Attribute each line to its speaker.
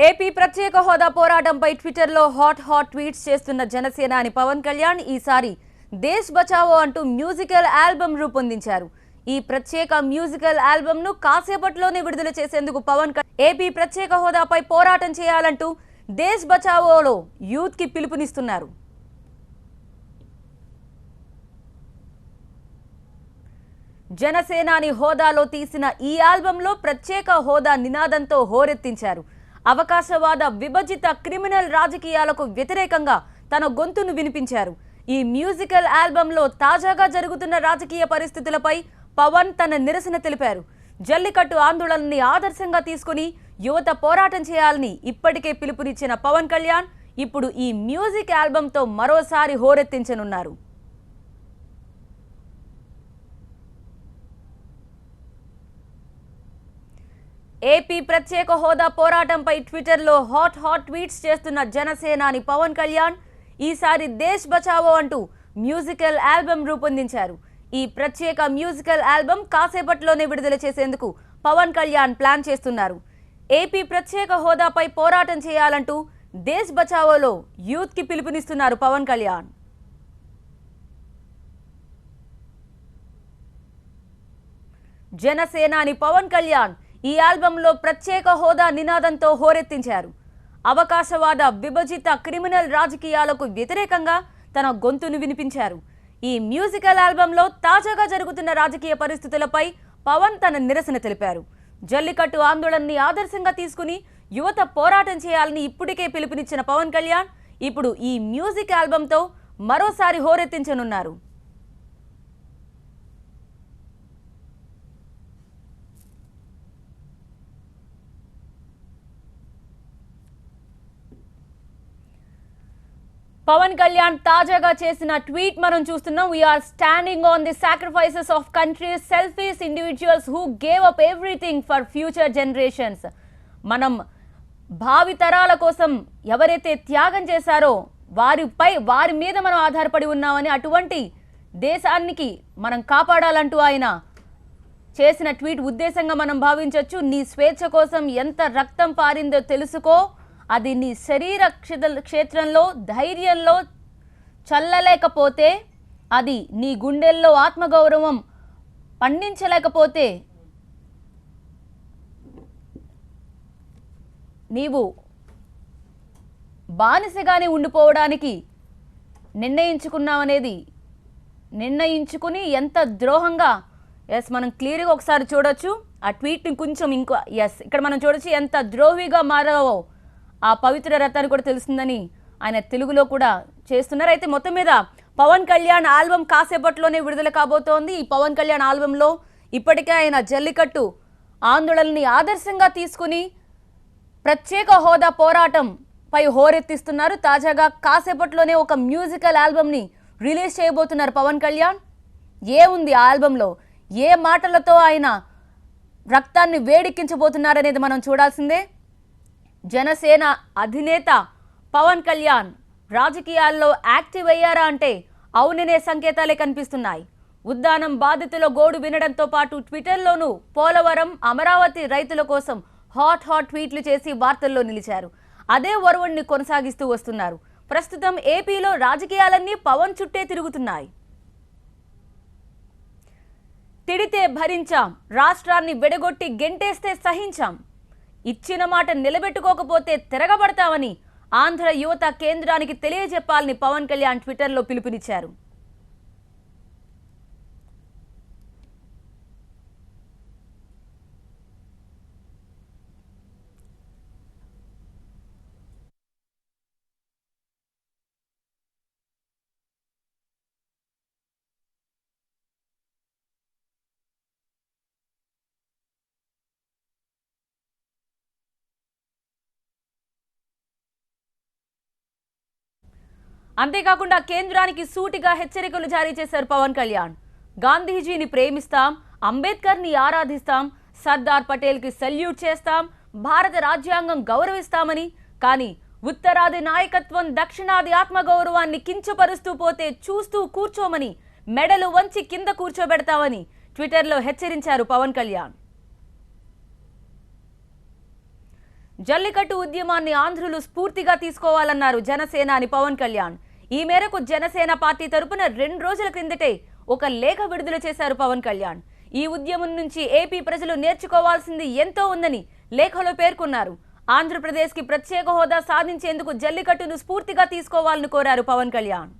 Speaker 1: AP ప్రత్యేక హోదా పోరాటంపై ట్విట్టర్లో హాట్ ట్వీట్స్ చేస్తున్న జనసేనాని పవన్ కళ్యాణ్ ఈసారి దేశ్ బచావో అంటూ మ్యూజికల్ ఆల్బమ్ రూపొందించారు. ఈ ప్రత్యేక మ్యూజికల్ ఆల్బమ్ ను కాసేపట్లోనే విడుదల చేసేందుకు పవన్ ఏపీ ప్రత్యేక హోదాపై పోరాటం చేయాలంటూ దేశ్ బచావోలో యూత్ కి పిలుపునిస్తున్నారు. జనసేనాని హోదాలో తీసిన ఈ ఆల్బంలో ప్రత్యేక హోదా నినాదంతో హోరెత్తించారు. అవకాశవాద విభజిత క్రిమినల్ రాజకీయాలకు వ్యతిరేకంగా తన గొంతును వినిపించారు. ఈ మ్యూజికల్ ఆల్బంలో తాజాగా జరుగుతున్న రాజకీయ పరిస్థితులపై పవన్ తన నిరసన తెలిపారు. జల్లికట్టు ఆందోళనని ఆదర్శంగా తీసుకుని యువత పోరాటం చేయాలని ఇప్పటికే పిలుపునిచ్చిన పవన్ కళ్యాణ్ ఇప్పుడు ఈ మ్యూజిక్ ఆల్బంతో మరోసారి హోరెత్తించనున్నారు. ఏపీ ప్రత్యేక హోదా పోరాటంపై ట్విట్టర్లో హాట్ ట్వీట్స్ చేస్తున్న జనసేనాని పవన్ కళ్యాణ్ ఈసారి దేశ్ బచావో అంటూ మ్యూజికల్ ఆల్బమ్ రూపొందించారు. ఈ ప్రత్యేక మ్యూజికల్ ఆల్బమ్ కాసేపట్లోనే విడుదల చేసేందుకు పవన్ కళ్యాణ్ ప్లాన్ చేస్తున్నారు. ఏపీ ప్రత్యేక హోదాపై పోరాటం చేయాలంటూ దేశ్ బచావోలో యూత్ కి పిలుపునిస్తున్నారు పవన్ కళ్యాణ్. జనసేనాని పవన్ కళ్యాణ్ ఈ ఆల్బంలో ప్రత్యేక హోదా నినాదంతో హోరెత్తించారు. అవకాశవాద విభజిత క్రిమినల్ రాజకీయాలకు వ్యతిరేకంగా తన గొంతును వినిపించారు. ఈ మ్యూజికల్ ఆల్బంలో తాజాగా జరుగుతున్న రాజకీయ పరిస్థితులపై పవన్ తన నిరసన తెలిపారు. జల్లికట్టు ఆందోళనని ఆదర్శంగా తీసుకుని యువత పోరాటం చేయాలని ఇప్పటికే పిలుపునిచ్చిన పవన్ కళ్యాణ్ ఇప్పుడు ఈ మ్యూజిక్ ఆల్బంతో మరోసారి హోరెత్తించనున్నారు. పవన్ కళ్యాణ్ తాజాగా చేసిన ట్వీట్ మనం చూస్తున్నాం. We are standing on the sacrifices of countries selfish individuals who gave up everything for future generations. మనం భావి తరాల కోసం ఎవరైతే త్యాగం చేశారో వారి మీద మనం ఆధారపడి ఉన్నామని, అటువంటి దేశానికి మనం కాపాడాలంటూ ఆయన చేసిన ట్వీట్ ఉద్దేశంగా మనం భావించవచ్చు. నీ స్వేచ్ఛ కోసం ఎంత రక్తం పారిందో తెలుసుకో, అది నీ శరీర క్షేత్రంలో ధైర్యంలో చల్లలేకపోతే, అది నీ గుండెల్లో ఆత్మగౌరవం పండించలేకపోతే నీవు బానిసగానే ఉండిపోవడానికి నిర్ణయించుకుని ఎంత ద్రోహంగా మనం క్లియర్గా ఒకసారి చూడొచ్చు. ఆ ట్వీట్ని కొంచెం ఇక్కడ మనం చూడొచ్చు ఎంత ద్రోహిగా మారావో ఆ పవిత్ర రథాన్ని కూడా తెలుస్తుందని ఆయన తెలుగులో కూడా చేస్తున్నారు. అయితే మొత్తం మీద పవన్ కళ్యాణ్ ఆల్బమ్ కాసేపట్లోనే విడుదల కాబోతోంది. ఈ పవన్ కళ్యాణ్ ఆల్బంలో ఇప్పటికే ఆయన జల్లికట్టు ఆందోళనని ఆదర్శంగా తీసుకుని ప్రత్యేక హోదా పోరాటం పై హోరెత్తిస్తున్నారు. తాజాగా కాసేపట్లోనే ఒక మ్యూజికల్ ఆల్బమ్ని రిలీజ్ చేయబోతున్నారు పవన్ కళ్యాణ్. ఏముంది ఆ ఆల్బంలో, ఏ మాటలతో ఆయన రక్తాన్ని వేడెక్కించబోతున్నారనేది మనం చూడాల్సిందే. జనసేన అధినేత పవన్ కళ్యాణ్ రాజకీయాల్లో యాక్టివ్ అయ్యారా అంటే అవుననే సంకేతాలే కనిపిస్తున్నాయి. ఉద్దానం బాధితుల గోడు వినడంతో పాటు ట్విట్టర్లోనూ పోలవరం అమరావతి రైతుల కోసం హాట్ ట్వీట్లు చేసి వార్తల్లో నిలిచారు. అదే ఒరవడిని కొనసాగిస్తూ వస్తున్నారు. ప్రస్తుతం ఏపీలో రాజకీయాలన్నీ పవన్ చుట్టే తిరుగుతున్నాయి. తిడితే భరించాం, రాష్ట్రాన్ని వెడగొట్టి గెంటేస్తే సహించాం, ఇచ్చిన మాట నిలబెట్టుకోకపోతే తిరగబడతామని ఆంధ్ర యువత కేంద్రానికి తెలియజెప్పాలని పవన్ కళ్యాణ్ ట్విట్టర్లో పిలుపునిచ్చారు. అంతేకాకుండా కేంద్రానికి సూటిగా హెచ్చరికలు జారీ చేశారు పవన్ కళ్యాణ్. గాంధీజీని ప్రేమిస్తాం, అంబేద్కర్ని ఆరాధిస్తాం, సర్దార్ పటేల్కి సెల్యూట్ చేస్తాం, భారత రాజ్యాంగం గౌరవిస్తామని, కానీ ఉత్తరాది నాయకత్వం దక్షిణాది ఆత్మగౌరవాన్ని కించపరుస్తూ పోతే చూస్తూ కూర్చోమని, మెడలు వంచి కింద కూర్చోబెడతామని ట్విట్టర్లో హెచ్చరించారు పవన్ కళ్యాణ్. జల్లికట్టు ఉద్యమాన్ని ఆంధ్రులు స్ఫూర్తిగా తీసుకోవాలన్నారు జనసేనాని పవన్ కళ్యాణ్. ఈ మేరకు జనసేన పార్టీ తరపున 2 రోజుల క్రిందటే ఒక లేఖ విడుదల చేశారు పవన్ కళ్యాణ్. ఈ ఉద్యమం నుంచి ఏపీ ప్రజలు నేర్చుకోవాల్సింది ఎంతో ఉందని లేఖలో పేర్కొన్నారు. ఆంధ్రప్రదేశ్కి ప్రత్యేక హోదా సాధించేందుకు జల్లికట్టును స్ఫూర్తిగా తీసుకోవాలని కోరారు పవన్ కళ్యాణ్.